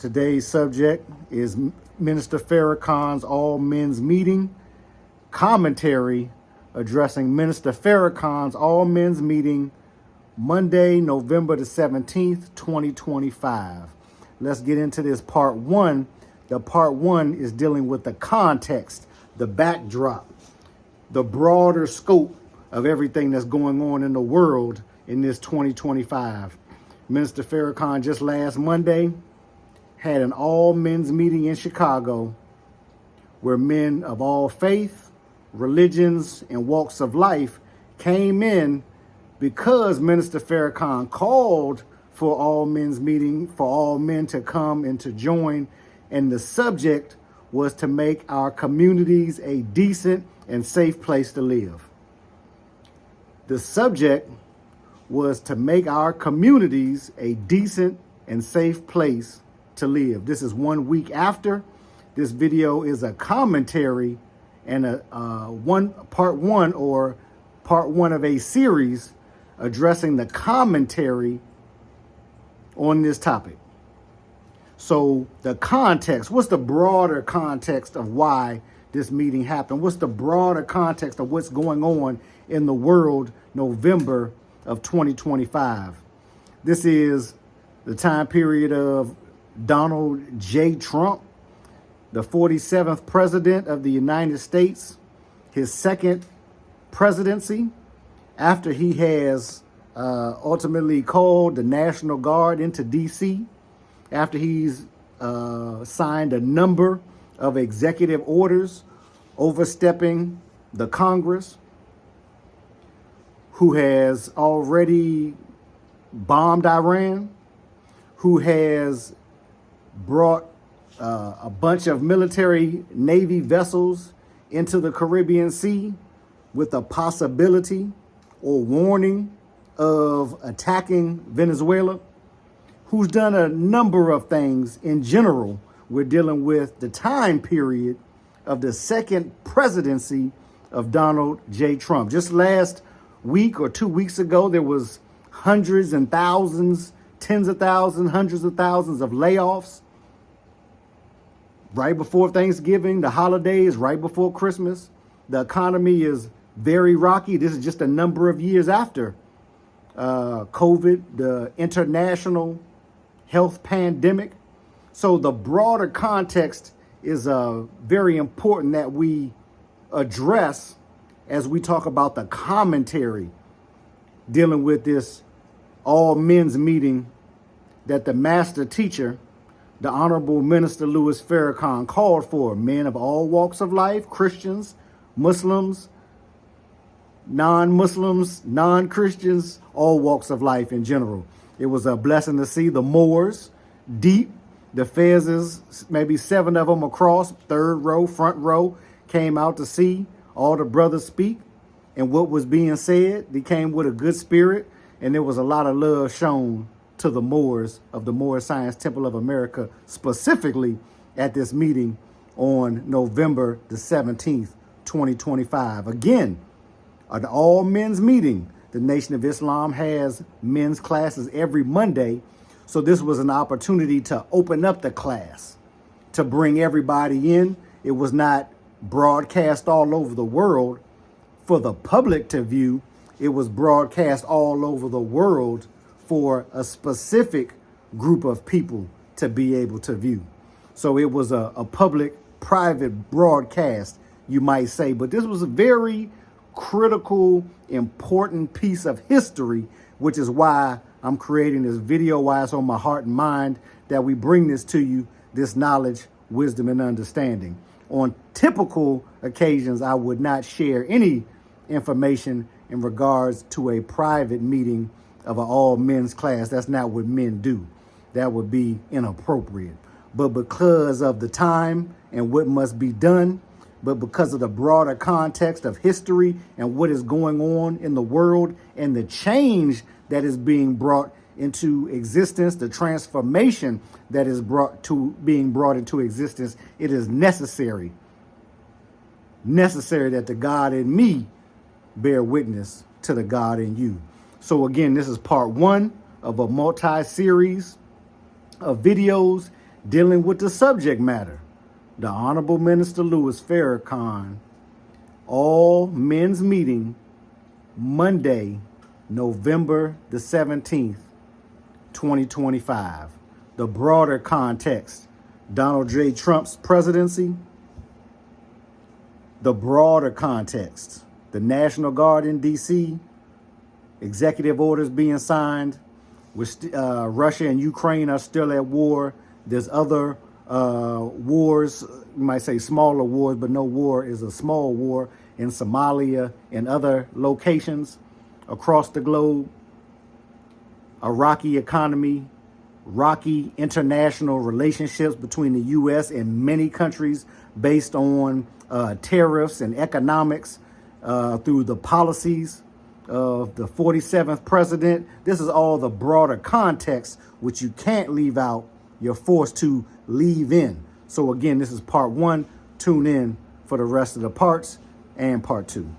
Today's subject is Minister Farrakhan's All Men's Meeting commentary addressing Minister Farrakhan's All Men's Meeting Monday, November the 17th, 2025. Let's get into this part one. The part one is dealing with the context, the backdrop, the broader scope of everything that's going on in the world in this 2025. Minister Farrakhan just last Monday had an all men's meeting in Chicago where men of all faith, religions, and walks of life came in because Minister Farrakhan called for all men's meeting, for all men to come and to join. And the subject was to make our communities a decent and safe place to live. The subject was to make our communities a decent and safe place to live. This is 1 week after. This video is a commentary and a part one of a series addressing the commentary on this topic. So the context, what's the broader context of why this meeting happened? What's the broader context of what's going on in the world November of 2025? This is the time period of Donald J. Trump, the 47th president of the United States, his second presidency, after he has ultimately called the National Guard into D.C., after he's signed a number of executive orders overstepping the Congress, who has already bombed Iran, who has brought a bunch of military Navy vessels into the Caribbean Sea with the possibility or warning of attacking Venezuela, who's done a number of things in general. We're dealing with the time period of the second presidency of Donald J. Trump. Just last week or 2 weeks ago, there was hundreds and thousands, tens of thousands, hundreds of thousands of layoffs right before Thanksgiving, the holidays, right before Christmas. The economy is very rocky. This is just a number of years after COVID, the international health pandemic. So the broader context is very important that we address as we talk about the commentary dealing with this all men's meeting that the master teacher, the Honorable Minister Louis Farrakhan, called for. Men of all walks of life, Christians, Muslims, non-Muslims, non-Christians, all walks of life in general. It was a blessing to see the Moors deep. The Fezzes, maybe 7 of them across, third row, front row, came out to see all the brothers speak. And what was being said, they came with a good spirit. And there was a lot of love shown to the Moors of the Moorish Science Temple of America, specifically at this meeting on November the 17th, 2025. Again, an all men's meeting. The Nation of Islam has men's classes every Monday. So this was an opportunity to open up the class, to bring everybody in. It was not broadcast all over the world for the public to view. It was broadcast all over the world for a specific group of people to be able to view. So it was a public-private broadcast, you might say. But this was a very critical, important piece of history, which is why I'm creating this video, why it's on my heart and mind that we bring this to you, this knowledge, wisdom, and understanding. On typical occasions, I would not share any information in regards to a private meeting of an all men's class. That's not what men do. That would be inappropriate. But because of the time and what must be done, but because of the broader context of history and what is going on in the world and the change that is being brought into existence, the transformation that is being brought into existence, it is necessary that the God in me bear witness to the God in you. So again, this is part one of a multi-series of videos dealing with the subject matter. The Honorable Minister Louis Farrakhan, all men's meeting, Monday, November the 17th, 2025. The broader context, Donald J. Trump's presidency. The broader context, the National Guard in D.C., executive orders being signed, Russia and Ukraine are still at war. There's other wars, you might say smaller wars, but no war is a small war in Somalia and other locations across the globe. A rocky economy, rocky international relationships between the U.S. and many countries based on tariffs and economics through the policies of the 47th president. This is all the broader context, which you can't leave out. You're forced to leave in. So again, this is part one. Tune in for the rest of the parts and part two.